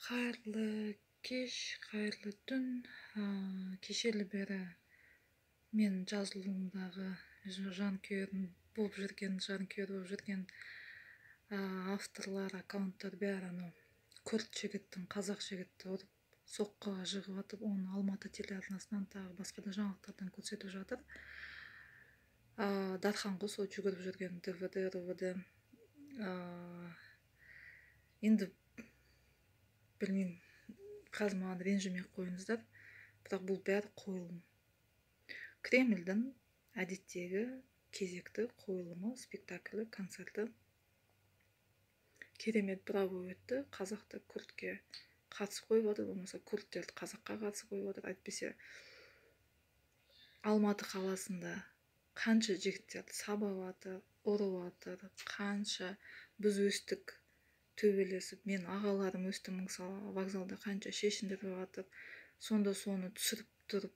Кайырлы кеш, кайырлы түн. Кешелі бері мен жазылуымдағы жанкүйерім болып жүрген авторлар, аккаунттар бәрі анау күрт жігіттің, қазақ жігітті ұрып соққыға жығып атып, оны Алматы телеарнасынан тағы басқа да жаңалықтардан көрсетіп жатыр. Дархан Құс жүгіріп жүрген ДВД. Енді білмеймін, қазір маған ренжімей қойыңыздар, бірақ бұл бәрі қойылым. Кремльдің әдеттегі кезекті қойылымы, спектаклі, концерті. Керемет, браво өтті. Қазақты күртке қатысы қойып отыр, болмаса күрттерді қазаққа қатысы қойып отыр. Әйтпесе Алматы қаласында қанша жігіттерді сабап жатыр, ұрып жатыр, қанша біз өстік төбелесіп, мен ағаларым өсті мысалы вокзалда қанша шешіндіріп жатыр, сонда соны түсіріп тұрып,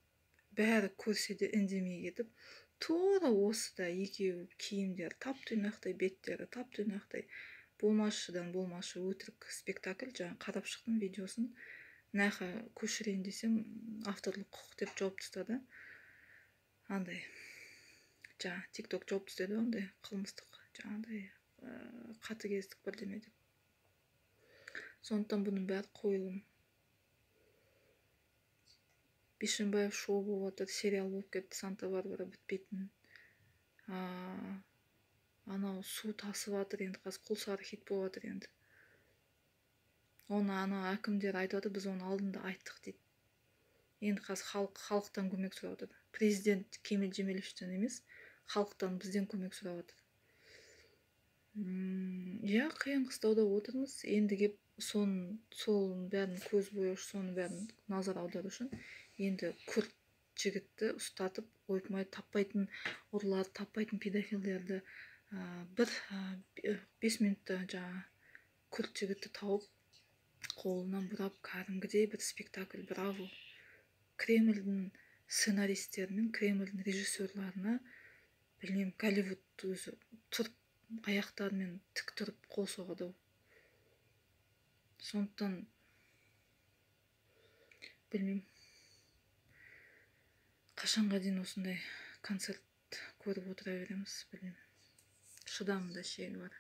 бәрі көрсе де үндемей кетіп, тура осыда екеуі киімдері тап-тұйнақтай, беттері тап-тұйнақтай, болмашыдан болмашы өтірік спектакль. Жаңа қарап шықтым видеосын, нәқа көшірейін десем авторлық құқық деп жауып тастады. Андай жаңа TikTok жауып тастады, ондай қылмыстық жаңағыдай қатыгездік бірдеме деп. Сондықтан бұның бәрі қойылым. Бишімбаев шоу болып отыр, сериал болып кетті, Санта-Барбара бітпейтін. Анау су тасып жатыр, енді қазір Құлсары хит болып жатыр енді. Оны ана әкімдер айтып отыр, біз оны алдында айттық дейді. Енді қазір халықтан көмек сұрап отыр. Президент Кемел Жемелевичтен емес, халықтан, бізден көмек сұрап отыр. Қиын қыстауда отырмыз. Енді кеп сол бәрін көз бояушы, соны бәрін назар аудару үшін енді күрт жігітті ұстатып ойпырмай, таппайтын ұрылар, таппайтын педофилдерді бір 5 минутта жаңа күрт жігітті тауып қолынан бұрап, кәдімгідей бір спектакль. Браво. Кремльдің сценаристерімен, Кремльдің режиссерларына, білмеймін, Голливуд өзі тұрып, аяқтарымен тік тұрып қол соғады. Сондықтан білмеймін, қашанға дейін осындай концерт көріп отыра береміз, білмеймін. Шыдамында шегі бар.